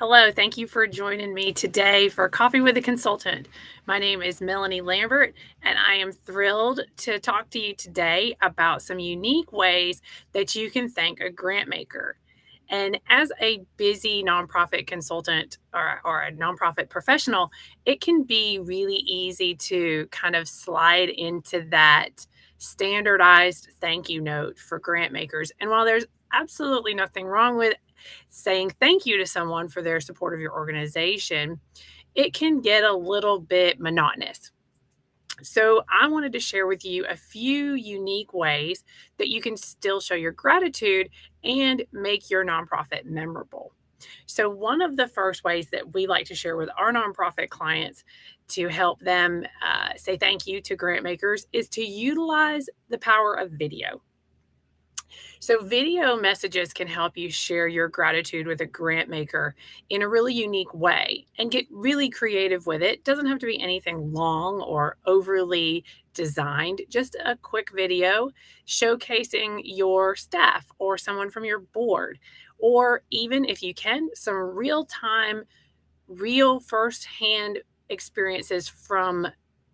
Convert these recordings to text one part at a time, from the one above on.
Hello, thank you for joining me today for Coffee with a Consultant. My name is Melanie Lambert, and I am thrilled to talk to you today about some unique ways that you can thank a grant maker. And as a busy nonprofit consultant or a nonprofit professional, it can be really easy to kind of slide into that standardized thank you note for grant makers. And while there's absolutely nothing wrong with saying thank you to someone for their support of your organization, it can get a little bit monotonous. So, I wanted to share with you a few unique ways that you can still show your gratitude and make your nonprofit memorable. So, one of the first ways that we like to share with our nonprofit clients to help them say thank you to grant makers is to utilize the power of video. So, video messages can help you share your gratitude with a grant maker in a really unique way and get really creative with it. Doesn't have to be anything long or overly designed, just a quick video showcasing your staff or someone from your board, or even if you can, some real time, real firsthand experiences from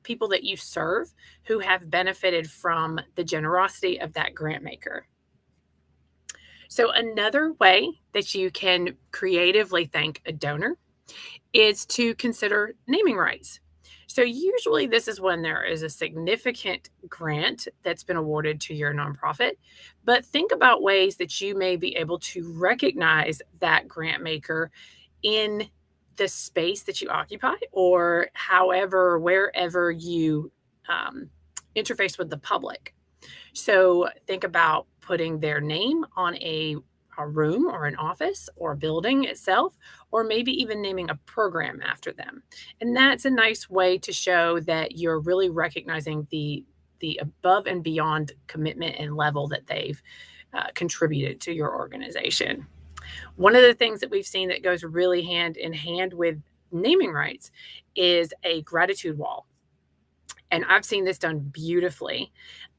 people that you serve who have benefited from the generosity of that grant maker. So, another way that you can creatively thank a donor is to consider naming rights. So, usually, this is when there is a significant grant that's been awarded to your nonprofit. But think about ways that you may be able to recognize that grant maker in the space that you occupy, or however, wherever you um, interface with the public. So think about putting their name on a room or an office or a building itself, or maybe even naming a program after them. And that's a nice way to show that you're really recognizing the above and beyond commitment and level that they've contributed to your organization. One of the things that we've seen that goes really hand in hand with naming rights is a gratitude wall. And I've seen this done beautifully.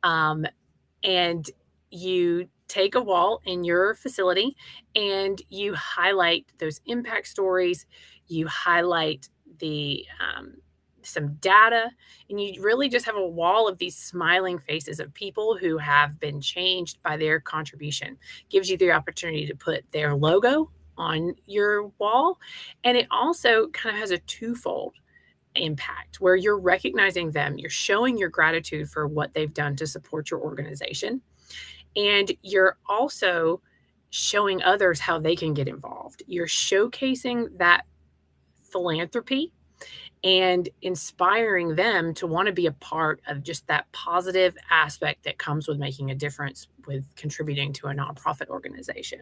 Um, and you take a wall in your facility and you highlight those impact stories, you highlight the some data, and you really just have a wall of these smiling faces of people who have been changed by their contribution. Gives you the opportunity to put their logo on your wall, and it also kind of has a twofold impact where you're recognizing them, you're showing your gratitude for what they've done to support your organization, and you're also showing others how they can get involved. You're showcasing that philanthropy and inspiring them to want to be a part of just that positive aspect that comes with making a difference with contributing to a nonprofit organization.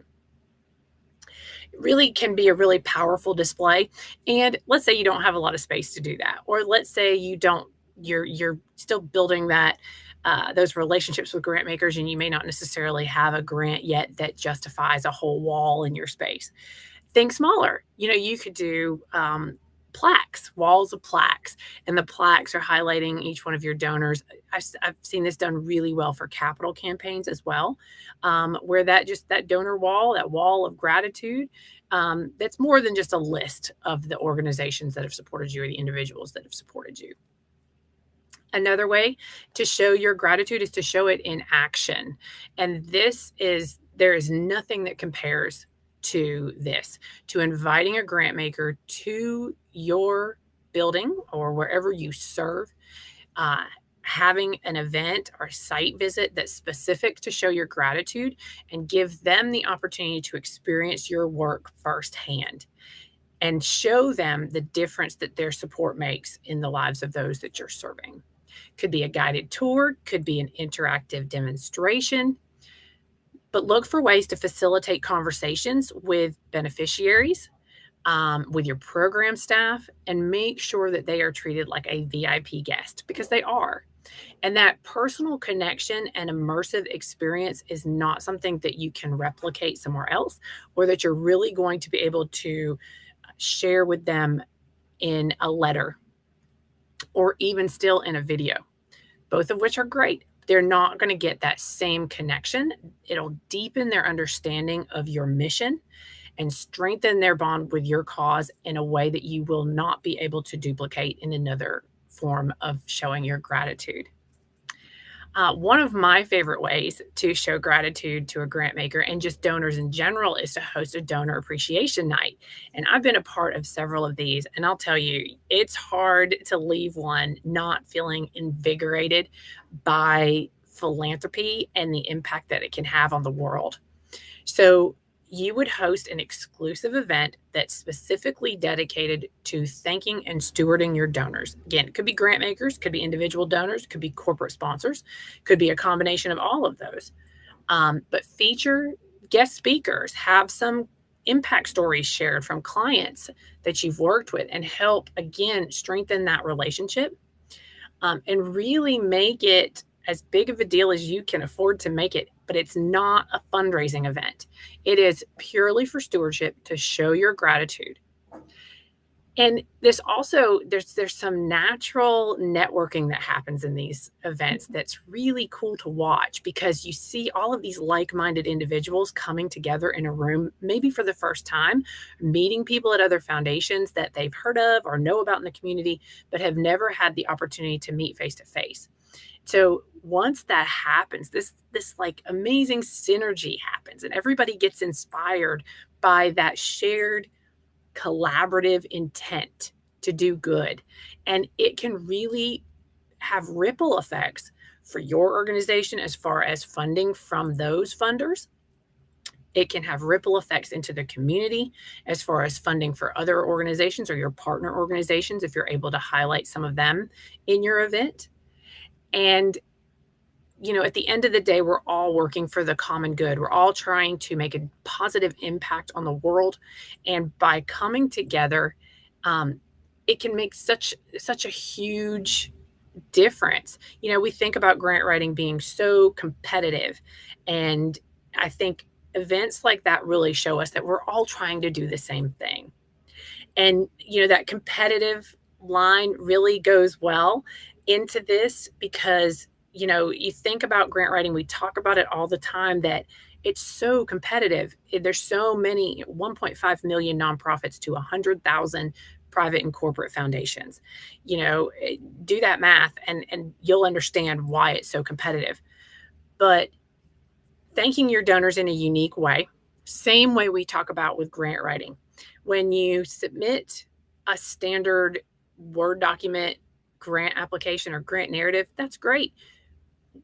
It really can be a really powerful display. And let's say you don't have a lot of space to do that, or let's say you don't, you're still building that those relationships with grant makers, and you may not necessarily have a grant yet that justifies a whole wall in your space. Think smaller. You know, you could do plaques, walls of plaques, and the plaques are highlighting each one of your donors. I've seen this done really well for capital campaigns as well, where that donor wall, that wall of gratitude, that's more than just a list of the organizations that have supported you or the individuals that have supported you. Another way to show your gratitude is to show it in action. And there is nothing that compares to this, to inviting a grant maker to your building or wherever you serve, uh, having an event or site visit that's specific to show your gratitude and give them the opportunity to experience your work firsthand and show them the difference that their support makes in the lives of those that you're serving. Could be a guided tour, could be an interactive demonstration, but look for ways to facilitate conversations with beneficiaries, with your program staff, and make sure that they are treated like a VIP guest because they are. And that personal connection and immersive experience is not something that you can replicate somewhere else, or that you're really going to be able to share with them in a letter or even still in a video, both of which are great. They're not going to get that same connection. It'll deepen their understanding of your mission and strengthen their bond with your cause in a way that you will not be able to duplicate in another form of showing your gratitude. One of my favorite ways to show gratitude to a grant maker and just donors in general is to host a donor appreciation night. And I've been a part of several of these. And I'll tell you, it's hard to leave one not feeling invigorated by philanthropy and the impact that it can have on the world. So, you would host an exclusive event that's specifically dedicated to thanking and stewarding your donors. Again, it could be grant makers, could be individual donors, could be corporate sponsors, could be a combination of all of those. But feature guest speakers, have some impact stories shared from clients that you've worked with, and help again strengthen that relationship, and really make it as big of a deal as you can afford to make it. But it's not a fundraising event. It is purely for stewardship to show your gratitude. And this also, there's some natural networking that happens in these events that's really cool to watch, because you see all of these like-minded individuals coming together in a room, maybe for the first time, meeting people at other foundations that they've heard of or know about in the community, but have never had the opportunity to meet face to face. So once that happens, this like amazing synergy happens, and everybody gets inspired by that shared collaborative intent to do good. And it can really have ripple effects for your organization as far as funding from those funders. It can have ripple effects into the community as far as funding for other organizations or your partner organizations, if you're able to highlight some of them in your event. And at the end of the day, we're all working for the common good. We're all trying to make a positive impact on the world. And by coming together, it can make such a huge difference. We think about grant writing being so competitive. And I think events like that really show us that we're all trying to do the same thing. And, that competitive line really goes well into this, because you think about grant writing, we talk about it all the time, that it's so competitive. There's so many, 1.5 million nonprofits to 100,000 private and corporate foundations. Do that math and you'll understand why it's so competitive. But thanking your donors in a unique way, same way we talk about with grant writing. When you submit a standard Word document grant application or grant narrative, that's great.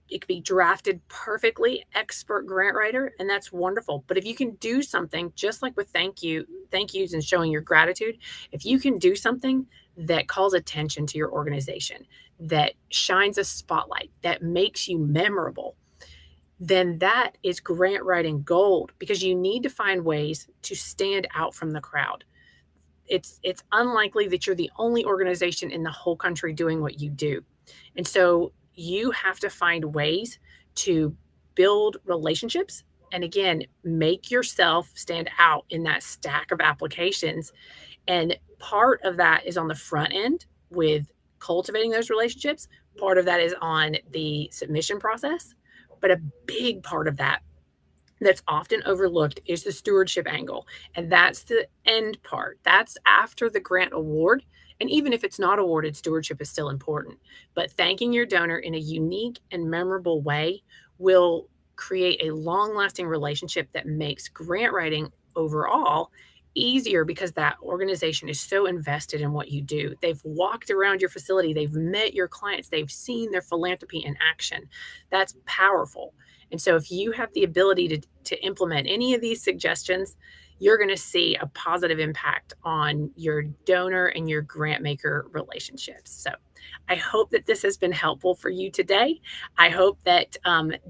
It could be drafted perfectly, expert grant writer, and that's wonderful. But if you can do something, just like with thank yous and showing your gratitude, if you can do something that calls attention to your organization, that shines a spotlight, that makes you memorable, then that is grant writing gold, because you need to find ways to stand out from the crowd. It's unlikely that you're the only organization in the whole country doing what you do. And so you have to find ways to build relationships and, again, make yourself stand out in that stack of applications. And part of that is on the front end with cultivating those relationships. Part of that is on the submission process. But a big part of that that's often overlooked is the stewardship angle. And that's the end part. That's after the grant award. And even if it's not awarded, stewardship is still important. But thanking your donor in a unique and memorable way will create a long-lasting relationship that makes grant writing overall easier, because that organization is so invested in what you do. They've walked around your facility, they've met your clients, they've seen their philanthropy in action. That's powerful. And so if you have the ability to implement any of these suggestions, you're going to see a positive impact on your donor and your grant maker relationships. So I hope that this has been helpful for you today. I hope that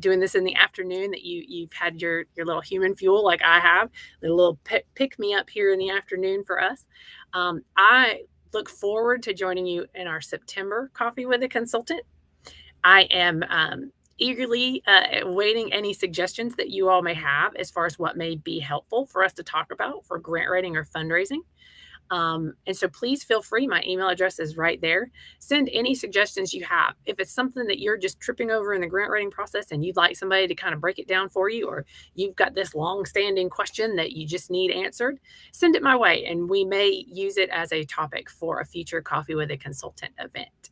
doing this in the afternoon, that you've had your little human fuel like I have, a little pick me up here in the afternoon for us. I look forward to joining you in our September Coffee with a Consultant. I am eagerly awaiting any suggestions that you all may have as far as what may be helpful for us to talk about for grant writing or fundraising. And so please feel free. My email address is right there. Send any suggestions you have. If it's something that you're just tripping over in the grant writing process and you'd like somebody to kind of break it down for you, or you've got this long standing question that you just need answered, send it my way and we may use it as a topic for a future Coffee with a Consultant event.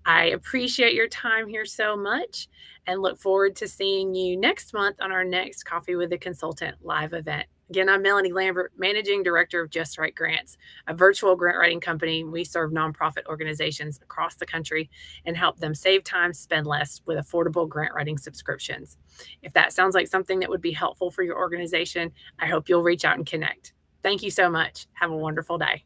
I appreciate your time here so much and look forward to seeing you next month on our next Coffee with a Consultant live event. Again, I'm Melanie Lambert, Managing Director of Just Right Grants, a virtual grant writing company. We serve nonprofit organizations across the country and help them save time, spend less with affordable grant writing subscriptions. If that sounds like something that would be helpful for your organization, I hope you'll reach out and connect. Thank you so much. Have a wonderful day.